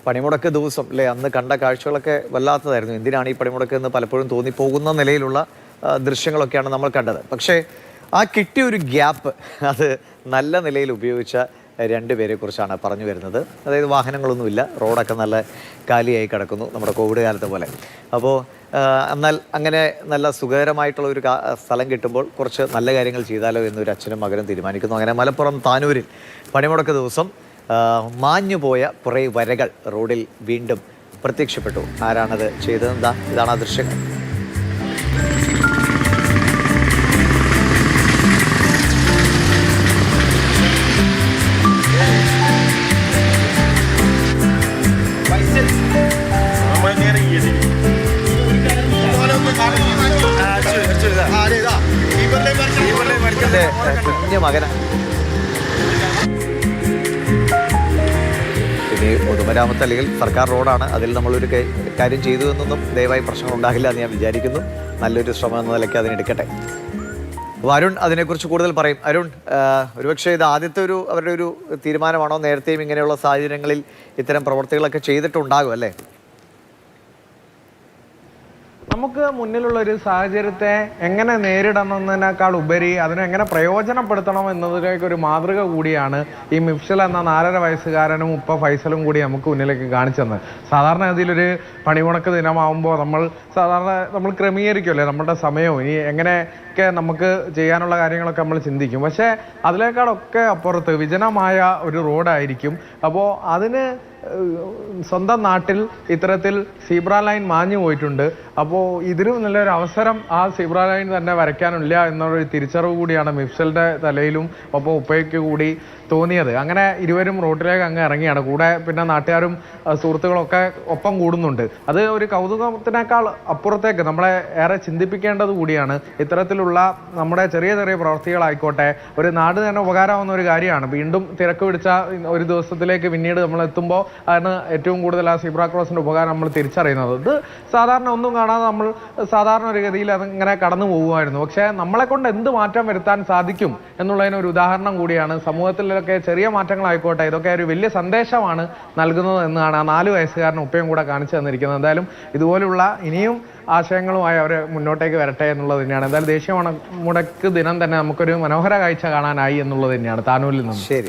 പണിമുടക്ക് ദിവസം അല്ലേ അന്ന് കണ്ട കാഴ്ചകളൊക്കെ വല്ലാത്തതായിരുന്നു. എന്തിനാണ് ഈ പണിമുടക്ക് എന്ന് പലപ്പോഴും തോന്നിപ്പോകുന്ന നിലയിലുള്ള ദൃശ്യങ്ങളൊക്കെയാണ് നമ്മൾ കണ്ടത്. പക്ഷേ ആ കിട്ടിയ ഒരു ഗ്യാപ്പ് അത് നല്ല നിലയിൽ ഉപയോഗിച്ച രണ്ടുപേരെ കുറിച്ചാണ് പറഞ്ഞു വരുന്നത്. അതായത് വാഹനങ്ങളൊന്നുമില്ല, റോഡൊക്കെ നല്ല കാലിയായി കിടക്കുന്നു, നമ്മുടെ കോവിഡ് കാലത്തെ പോലെ. അപ്പോൾ എന്നാൽ അങ്ങനെ നല്ല സുഖകരമായിട്ടുള്ള ഒരു സ്ഥലം കിട്ടുമ്പോൾ കുറച്ച് നല്ല കാര്യങ്ങൾ ചെയ്താലോ എന്നൊരു അച്ഛനും മകനും തീരുമാനിക്കുന്നു. അങ്ങനെ മലപ്പുറം താനൂരിൽ പണിമുടക്ക് ദിവസം മാഞ്ഞുപോയ കുറേ വരകൾ റോഡിൽ വീണ്ടും പ്രത്യക്ഷപ്പെട്ടു. ആരാണത് ചെയ്തതെന്താ? ഇതാണ് ആ ദൃശ്യങ്ങൾ. കുഞ്ഞു മകനാണ്. ഇനി പൊതുമരാമത്ത് അല്ലെങ്കിൽ സർക്കാർ റോഡാണ്, അതിൽ നമ്മളൊരു കാര്യം ചെയ്തു എന്നൊന്നും ദയവായി പ്രശ്നം ഉണ്ടാകില്ല എന്ന് ഞാൻ വിചാരിക്കുന്നു. നല്ലൊരു ശ്രമം എന്ന നിലയ്ക്ക് അതിനെടുക്കട്ടെ. അപ്പോൾ അരുൺ അതിനെക്കുറിച്ച് കൂടുതൽ പറയും. അരുൺ, ഒരുപക്ഷെ ഇത് ആദ്യത്തെ അവരുടെ ഒരു തീരുമാനമാണോ? നേരത്തെയും ഇങ്ങനെയുള്ള സാഹചര്യങ്ങളിൽ ഇത്തരം പ്രവർത്തികളൊക്കെ ചെയ്തിട്ടുണ്ടാകും അല്ലേ? നമുക്ക് മുന്നിലുള്ള ഒരു സാഹചര്യത്തെ എങ്ങനെ നേരിടണമെന്നതിനേക്കാൾ ഉപരി അതിനെ എങ്ങനെ പ്രയോജനപ്പെടുത്തണം എന്നതിലേക്ക് ഒരു മാതൃക കൂടിയാണ് ഈ മിഫ്ഷൽ എന്ന 4.5 വയസ്സുകാരനും ഉപ്പ ഫൈസലും കൂടി നമുക്ക് മുന്നിലേക്ക് കാണിച്ചു തന്നത്. സാധാരണ ഇതിലൊരു പണിമുടക്ക് ദിനമാകുമ്പോൾ നമ്മൾ ക്രമീകരിക്കുമല്ലേ നമ്മുടെ സമയവും ഇനി എങ്ങനെയൊക്കെ നമുക്ക് ചെയ്യാനുള്ള കാര്യങ്ങളൊക്കെ നമ്മൾ ചിന്തിക്കും. പക്ഷേ അതിനേക്കാളൊക്കെ അപ്പുറത്ത് വിജനമായ ഒരു റോഡായിരിക്കും. അപ്പോൾ അതിന് സ്വന്തം നാട്ടിൽ ഇത്തരത്തിൽ സീബ്ര ലൈൻ മാഞ്ഞു പോയിട്ടുണ്ട്. അപ്പോൾ ഇതിനും നല്ലൊരു അവസരം ആ സീബ്ര ലൈൻ തന്നെ വരയ്ക്കാനില്ല എന്നുള്ളൊരു തിരിച്ചറിവ് കൂടിയാണ് മിഫ്ഷലിൻ്റെ തലയിലും ഒപ്പം ഉപ്പയ്ക്ക് കൂടി തോന്നിയത്. അങ്ങനെ ഇരുവരും റോഡിലേക്ക് അങ്ങ് ഇറങ്ങിയാണ്. കൂടെ പിന്നെ നാട്ടുകാരും സുഹൃത്തുക്കളൊക്കെ ഒപ്പം കൂടുന്നുണ്ട്. അത് ഒരു കൗതുകത്തിനേക്കാൾ അപ്പുറത്തേക്ക് നമ്മളെ ഏറെ ചിന്തിപ്പിക്കേണ്ടത് കൂടിയാണ്. ഇത്തരത്തിലുള്ള നമ്മുടെ ചെറിയ ചെറിയ പ്രവർത്തികളായിക്കോട്ടെ ഒരു നാട് തന്നെ ഉപകാരമാവുന്ന ഒരു കാര്യമാണ്. വീണ്ടും തിരക്ക് പിടിച്ച ഒരു ദിവസത്തിലേക്ക് പിന്നീട് നമ്മൾ എത്തുമ്പോൾ അതിന് ഏറ്റവും കൂടുതൽ ആ സീബ്ര ക്രോസിൻ്റെ ഉപകാരം നമ്മൾ തിരിച്ചറിയുന്നത്. ഇത് സാധാരണ ഒന്നും കാണാതെ നമ്മൾ സാധാരണ ഒരു ഗതിയിൽ അതിങ്ങനെ കടന്നു പോകുമായിരുന്നു. പക്ഷേ നമ്മളെ കൊണ്ട് എന്ത് മാറ്റം വരുത്താൻ സാധിക്കും എന്നുള്ളതിന് ഒരു ഉദാഹരണം കൂടിയാണ്. സമൂഹത്തിലൊക്കെ ചെറിയ മാറ്റങ്ങളായിക്കോട്ടെ ഇതൊക്കെ ഒരു വലിയ സന്ദേശമാണ് നൽകുന്നത് എന്നാണ് ആ 4 വയസ്സുകാരനും ഉപ്പയും കൂടെ കാണിച്ചു തന്നിരിക്കുന്നത്. എന്തായാലും ഇതുപോലുള്ള ഇനിയും ആശയങ്ങളുമായി അവർ മുന്നോട്ടേക്ക് വരട്ടെ എന്നുള്ളത് തന്നെയാണ്. എന്തായാലും ദേശീയ പണിമുടക്ക് ദിനം തന്നെ നമുക്കൊരു മനോഹര കാഴ്ച കാണാനായി എന്നുള്ളത് തന്നെയാണ് താനൂരിൽ നിന്ന്. ശരി.